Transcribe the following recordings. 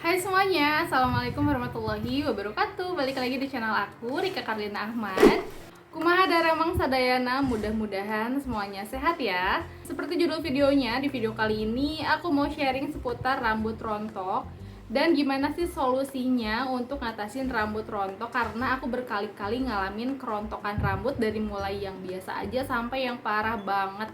Hai semuanya, Assalamualaikum warahmatullahi wabarakatuh. Balik lagi di channel aku, Rika Karlina Ahmad. Kumaha daramang sadayana, mudah-mudahan semuanya sehat ya. Seperti judul videonya, di video kali ini aku mau sharing seputar rambut rontok dan gimana sih solusinya untuk ngatasin rambut rontok, karena aku berkali-kali ngalamin kerontokan rambut dari mulai yang biasa aja sampai yang parah banget.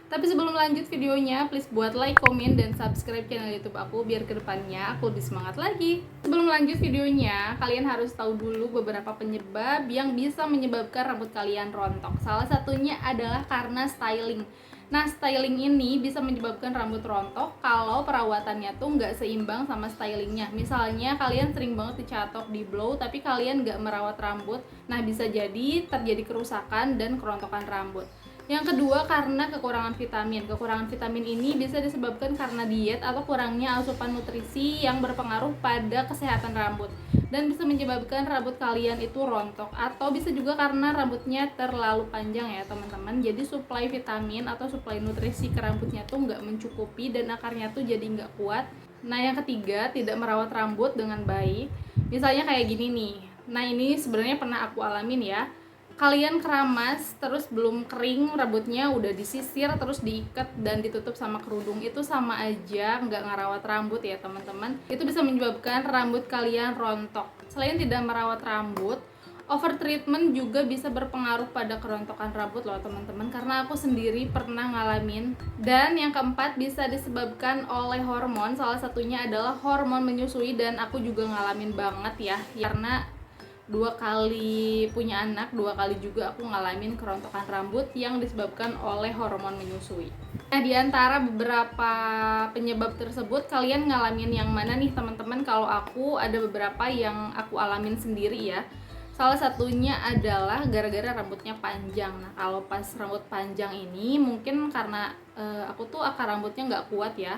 Tapi sebelum lanjut videonya, please buat like, komen, dan subscribe channel YouTube aku biar kedepannya aku lebih semangat lagi. Sebelum lanjut videonya, kalian harus tahu dulu beberapa penyebab yang bisa menyebabkan rambut kalian rontok. Salah satunya adalah karena styling. Nah, styling ini bisa menyebabkan rambut rontok kalau perawatannya tuh nggak seimbang sama stylingnya. Misalnya kalian sering banget dicatok, di blow, tapi kalian nggak merawat rambut. Nah, bisa jadi terjadi kerusakan dan kerontokan rambut. Yang kedua, karena kekurangan vitamin. Kekurangan vitamin ini bisa disebabkan karena diet atau kurangnya asupan nutrisi yang berpengaruh pada kesehatan rambut dan bisa menyebabkan rambut kalian itu rontok, atau bisa juga karena rambutnya terlalu panjang ya teman-teman. Jadi suplai vitamin atau suplai nutrisi ke rambutnya tuh nggak mencukupi dan akarnya tuh jadi nggak kuat. Nah, yang ketiga, tidak merawat rambut dengan baik. Misalnya kayak gini nih. Nah, ini sebenarnya pernah aku alamin ya. Kalian keramas terus belum kering rambutnya udah disisir terus diikat dan ditutup sama kerudung, itu sama aja nggak ngerawat rambut ya teman-teman. Itu bisa menyebabkan rambut kalian rontok. Selain tidak merawat rambut, over treatment juga bisa berpengaruh pada kerontokan rambut loh teman-teman, karena aku sendiri pernah ngalamin. Dan yang keempat, bisa disebabkan oleh hormon. Salah satunya adalah hormon menyusui, dan aku juga ngalamin banget ya, karena 2 kali punya anak, 2 kali juga aku ngalamin kerontokan rambut yang disebabkan oleh hormon menyusui. Nah, di antara beberapa penyebab tersebut, kalian ngalamin yang mana nih teman-teman? Kalau aku ada beberapa yang aku alamin sendiri ya. Salah satunya adalah gara-gara rambutnya panjang. Nah, kalau pas rambut panjang ini mungkin karena aku tuh akar rambutnya nggak kuat ya.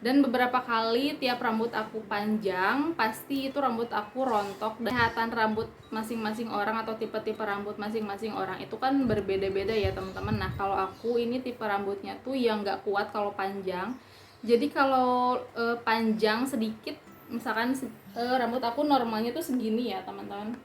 Dan beberapa kali tiap rambut aku panjang, pasti itu rambut aku rontok. Dan kesehatan rambut masing-masing orang atau tipe-tipe rambut masing-masing orang itu kan berbeda-beda ya teman-teman. Nah, kalau aku ini tipe rambutnya tuh yang nggak kuat kalau panjang. Jadi kalau panjang sedikit, misalkan rambut aku normalnya tuh segini ya teman-teman.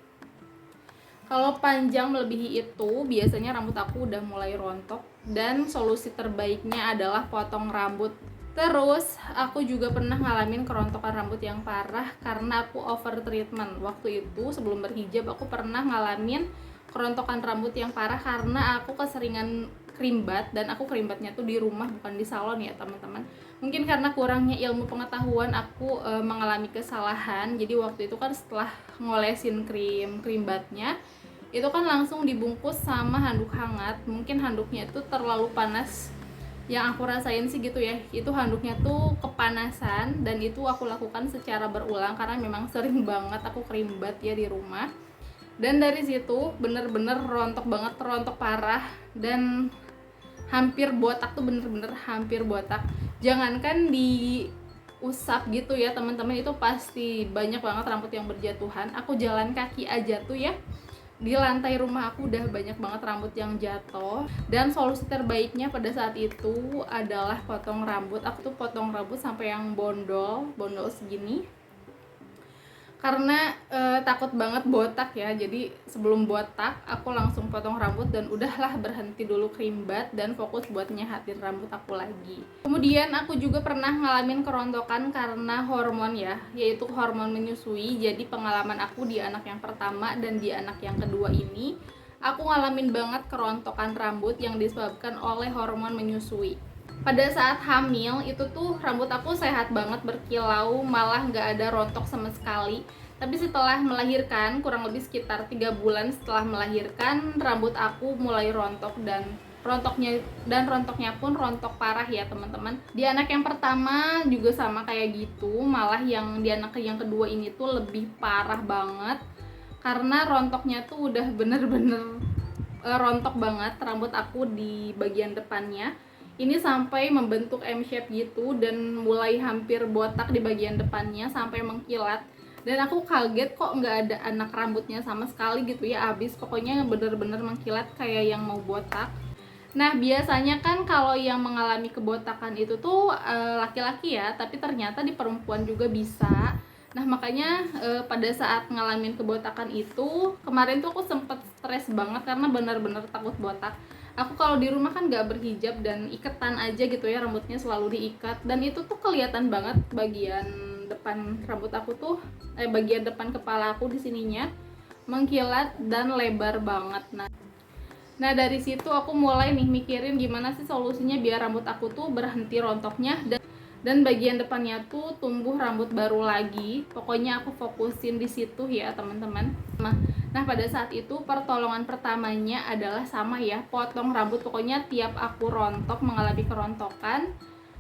Kalau panjang melebihi itu, biasanya rambut aku udah mulai rontok, dan solusi terbaiknya adalah potong rambut. Terus, aku juga pernah ngalamin kerontokan rambut yang parah karena aku over treatment. Waktu itu sebelum berhijab aku pernah ngalamin kerontokan rambut yang parah karena aku keseringan krimbat, dan aku krimbatnya tuh di rumah bukan di salon ya teman-teman. Mungkin karena kurangnya ilmu pengetahuan aku mengalami kesalahan. Jadi waktu itu kan setelah ngolesin krimbatnya itu kan langsung dibungkus sama handuk hangat. Mungkin handuknya itu terlalu panas, yang aku rasain sih gitu ya. Itu handuknya tuh kepanasan, dan itu aku lakukan secara berulang karena memang sering banget aku krimbat ya di rumah. Dan dari situ bener-bener rontok banget, rontok parah, dan hampir botak tuh, bener-bener hampir botak. Jangankan diusap gitu ya teman-teman, itu pasti banyak banget rambut yang berjatuhan. Aku jalan kaki aja tuh ya, di lantai rumah aku udah banyak banget rambut yang jatuh. Dan solusi terbaiknya pada saat itu adalah potong rambut. Aku tuh potong rambut sampai yang bondol segini karena takut banget botak ya. Jadi sebelum botak aku langsung potong rambut dan udahlah, berhenti dulu krimbat dan fokus buat nyehatin rambut aku lagi. Kemudian aku juga pernah ngalamin kerontokan karena hormon ya, yaitu hormon menyusui. Jadi pengalaman aku di anak yang pertama dan di anak yang kedua ini, aku ngalamin banget kerontokan rambut yang disebabkan oleh hormon menyusui. Pada saat hamil itu tuh rambut aku sehat banget, berkilau, malah nggak ada rontok sama sekali. Tapi setelah melahirkan, kurang lebih sekitar 3 bulan setelah melahirkan, rambut aku mulai rontok, dan rontoknya pun rontok parah ya teman-teman. Di anak yang pertama juga sama kayak gitu, malah yang di anak yang kedua ini tuh lebih parah banget karena rontoknya tuh udah bener-bener rontok banget rambut aku di bagian depannya. Ini sampai membentuk M shape gitu, dan mulai hampir botak di bagian depannya sampai mengkilat. Dan aku kaget kok nggak ada anak rambutnya sama sekali gitu ya, abis pokoknya bener-bener mengkilat kayak yang mau botak. Nah, biasanya kan kalau yang mengalami kebotakan itu tuh laki-laki ya, tapi ternyata di perempuan juga bisa. Nah makanya pada saat ngalamin kebotakan itu kemarin tuh aku sempet stres banget karena benar-benar takut botak. Aku kalau di rumah kan gak berhijab dan iketan aja gitu ya, rambutnya selalu diikat, dan itu tuh kelihatan banget bagian depan rambut aku tuh bagian depan kepala aku di sininya mengkilat dan lebar banget. Nah dari situ aku mulai nih mikirin gimana sih solusinya biar rambut aku tuh berhenti rontoknya dan bagian depannya tuh tumbuh rambut baru lagi. Pokoknya aku fokusin di situ ya teman-teman. Nah pada saat itu pertolongan pertamanya adalah sama ya, potong rambut. Pokoknya tiap aku rontok, mengalami kerontokan,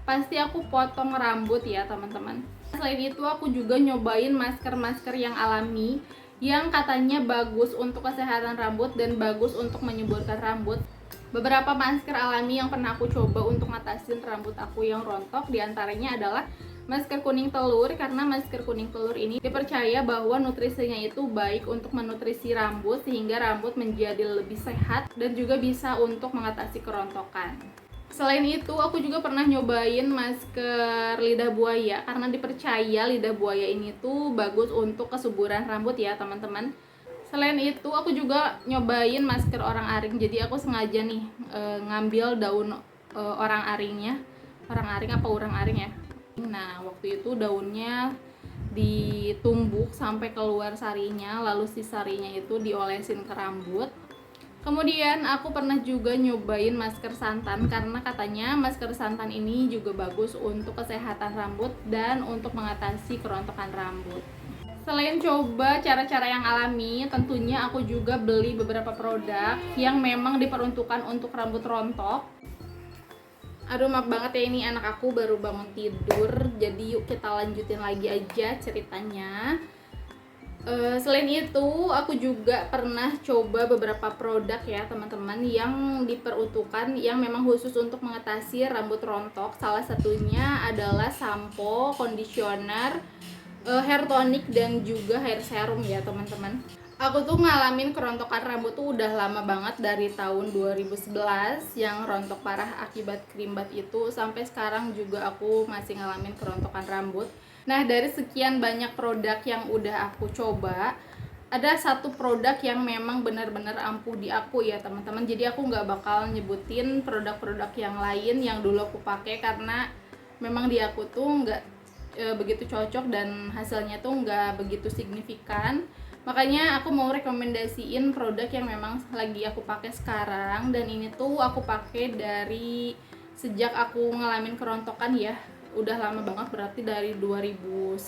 pasti aku potong rambut ya teman-teman. Selain itu aku juga nyobain masker-masker yang alami yang katanya bagus untuk kesehatan rambut dan bagus untuk menyuburkan rambut. Beberapa masker alami yang pernah aku coba untuk ngatasin rambut aku yang rontok diantaranya adalah masker kuning telur, karena masker kuning telur ini dipercaya bahwa nutrisinya itu baik untuk menutrisi rambut sehingga rambut menjadi lebih sehat dan juga bisa untuk mengatasi kerontokan. Selain itu aku juga pernah nyobain masker lidah buaya karena dipercaya lidah buaya ini tuh bagus untuk kesuburan rambut ya teman-teman. Selain itu aku juga nyobain masker orang aring. Jadi aku sengaja nih ngambil daun orang aringnya. Orang aring apa urang aring ya. Nah waktu itu daunnya ditumbuk sampai keluar sarinya, lalu si sarinya itu diolesin ke rambut. Kemudian aku pernah juga nyobain masker santan karena katanya masker santan ini juga bagus untuk kesehatan rambut dan untuk mengatasi kerontokan rambut. Selain coba cara-cara yang alami, tentunya aku juga beli beberapa produk yang memang diperuntukkan untuk rambut rontok. Aduh maaf banget ya, ini anak aku baru bangun tidur, jadi yuk kita lanjutin lagi aja ceritanya. Selain itu aku juga pernah coba beberapa produk ya teman-teman yang diperuntukkan yang memang khusus untuk mengatasi rambut rontok. Salah satunya adalah sampo, conditioner, hair tonic dan juga hair serum ya teman-teman. Aku tuh ngalamin kerontokan rambut tuh udah lama banget, dari tahun 2011 yang rontok parah akibat krimbat itu sampai sekarang juga aku masih ngalamin kerontokan rambut. Nah dari sekian banyak produk yang udah aku coba, ada satu produk yang memang benar-benar ampuh di aku ya teman-teman. Jadi aku nggak bakal nyebutin produk-produk yang lain yang dulu aku pakai karena memang di aku tuh nggak begitu cocok dan hasilnya tuh nggak begitu signifikan. Makanya aku mau rekomendasiin produk yang memang lagi aku pakai sekarang, dan ini tuh aku pakai dari sejak aku ngalamin kerontokan ya. Udah lama banget, berarti dari 2011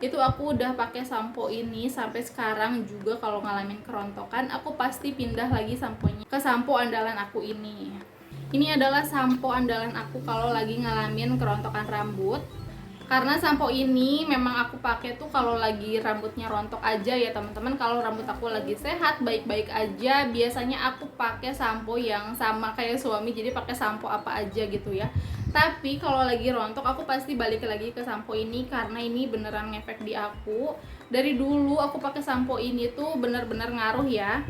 itu aku udah pakai sampo ini sampai sekarang juga. Kalau ngalamin kerontokan aku pasti pindah lagi samponya ke sampo andalan aku ini. Ini adalah sampo andalan aku kalau lagi ngalamin kerontokan rambut. Karena sampo ini memang aku pakai tuh kalau lagi rambutnya rontok aja ya teman-teman. Kalau rambut aku lagi sehat, baik-baik aja, biasanya aku pakai sampo yang sama kayak suami, jadi pakai sampo apa aja gitu ya. Tapi kalau lagi rontok aku pasti balik lagi ke sampo ini karena ini beneran ngefek di aku. Dari dulu aku pakai sampo ini tuh bener-bener ngaruh ya.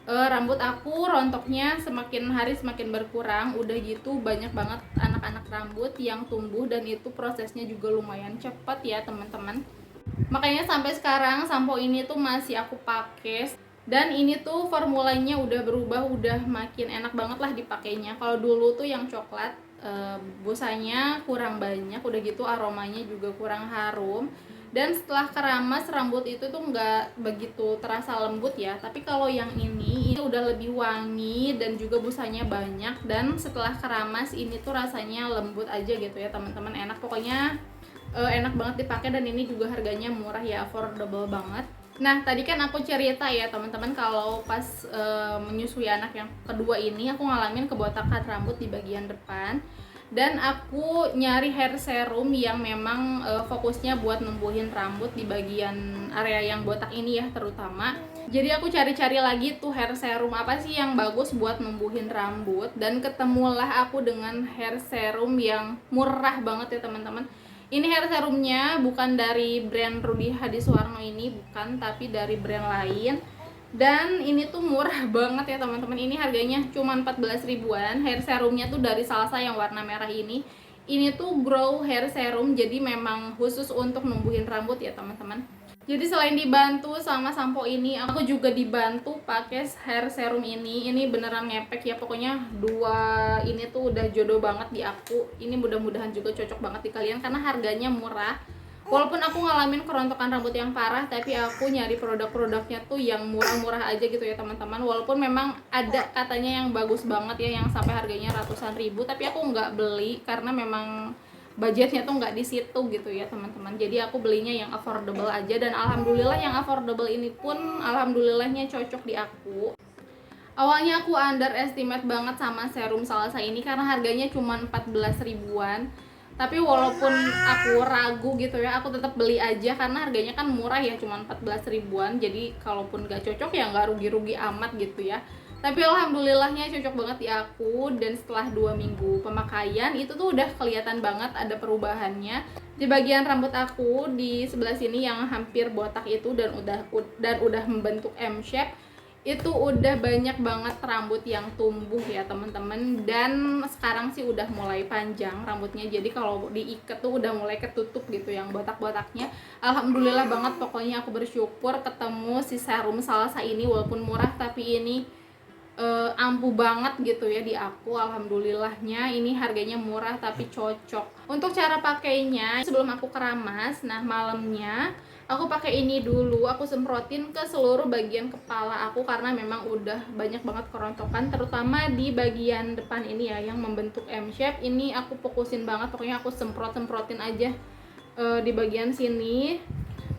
Rambut aku rontoknya semakin hari semakin berkurang. Udah gitu banyak banget anak-anak rambut yang tumbuh dan itu prosesnya juga lumayan cepat ya teman-teman. Makanya sampai sekarang sampo ini tuh masih aku pakai. Dan ini tuh formulanya udah berubah, udah makin enak banget lah dipakainya. Kalau dulu tuh yang coklat busanya kurang banyak, udah gitu aromanya juga kurang harum, dan setelah keramas rambut itu tuh nggak begitu terasa lembut ya. Tapi kalau yang ini udah lebih wangi dan juga busanya banyak, dan setelah keramas ini tuh rasanya lembut aja gitu ya teman-teman. Enak pokoknya, enak banget dipakai, dan ini juga harganya murah ya, affordable banget. Nah tadi kan aku cerita ya teman-teman kalau pas menyusui anak yang kedua ini aku ngalamin kebotakan rambut di bagian depan, dan aku nyari hair serum yang memang fokusnya buat numbuhin rambut di bagian area yang botak ini ya terutama. Jadi aku cari-cari lagi tuh hair serum apa sih yang bagus buat numbuhin rambut, dan ketemulah aku dengan hair serum yang murah banget ya teman-teman. Ini hair serumnya bukan dari brand Rudy Hadisuwarno ini, bukan, tapi dari brand lain. Dan ini tuh murah banget ya teman-teman. Ini harganya cuma 14 ribuan. Hair serumnya tuh dari Salsa yang warna merah ini. Ini tuh Grow Hair Serum, jadi memang khusus untuk numbuhin rambut ya teman-teman. Jadi selain dibantu sama sampo ini, aku juga dibantu pakai hair serum ini. Ini beneran ngepek ya, pokoknya dua ini tuh udah jodoh banget di aku. Ini mudah-mudahan juga cocok banget di kalian karena harganya murah. Walaupun aku ngalamin kerontokan rambut yang parah, tapi aku nyari produk-produknya tuh yang murah-murah aja gitu ya teman-teman. Walaupun memang ada katanya yang bagus banget ya, yang sampai harganya ratusan ribu, tapi aku nggak beli karena memang budgetnya tuh nggak di situ gitu ya teman-teman. Jadi aku belinya yang affordable aja, dan alhamdulillah yang affordable ini pun alhamdulillahnya cocok di aku. Awalnya aku underestimate banget sama serum Salsa ini karena harganya cuma 14 ribuan. Tapi walaupun aku ragu gitu ya, aku tetap beli aja karena harganya kan murah ya, cuma 14 ribuan. Jadi kalaupun gak cocok ya nggak rugi-rugi amat gitu ya. Tapi alhamdulillahnya cocok banget di aku, dan setelah 2 minggu pemakaian itu tuh udah kelihatan banget ada perubahannya. Di bagian rambut aku di sebelah sini yang hampir botak itu dan udah membentuk M shape, itu udah banyak banget rambut yang tumbuh ya teman-teman, dan sekarang sih udah mulai panjang rambutnya. Jadi kalau diikat tuh udah mulai ketutup gitu yang botak-botaknya. Alhamdulillah banget, pokoknya aku bersyukur ketemu si serum Salsa ini. Walaupun murah tapi ini ampuh banget gitu ya di aku. Alhamdulillahnya ini harganya murah tapi cocok. Untuk cara pakainya, sebelum aku keramas, nah malamnya aku pakai ini dulu. Aku semprotin ke seluruh bagian kepala aku karena memang udah banyak banget kerontokan, terutama di bagian depan ini ya yang membentuk M shape. Ini aku fokusin banget, pokoknya aku semprotin aja di bagian sini.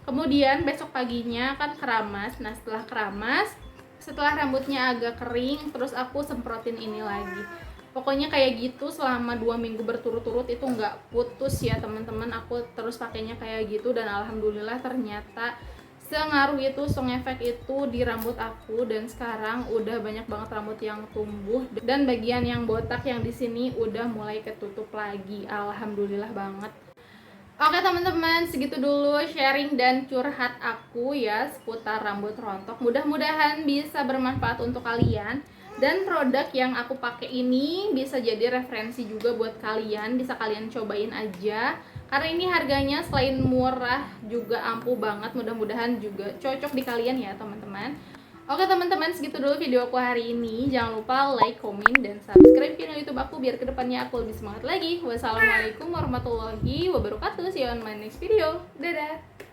Kemudian besok paginya kan keramas. Nah setelah rambutnya agak kering, terus aku semprotin ini lagi. Pokoknya kayak gitu selama 2 minggu berturut-turut, itu nggak putus ya teman-teman. Aku terus pakainya kayak gitu, dan alhamdulillah ternyata sengaruh itu, sengefek itu di rambut aku. Dan sekarang udah banyak banget rambut yang tumbuh, dan bagian yang botak yang di sini udah mulai ketutup lagi. Alhamdulillah banget. Oke teman-teman, segitu dulu sharing dan curhat aku ya seputar rambut rontok. Mudah-mudahan bisa bermanfaat untuk kalian, dan produk yang aku pakai ini bisa jadi referensi juga buat kalian. Bisa kalian cobain aja karena ini harganya selain murah juga ampuh banget. Mudah-mudahan juga cocok di kalian ya teman-teman. Oke teman-teman, segitu dulu video aku hari ini. Jangan lupa like, komen, dan subscribe channel YouTube aku biar kedepannya aku lebih semangat lagi. Wassalamualaikum warahmatullahi wabarakatuh. See you on my next video. Dadah.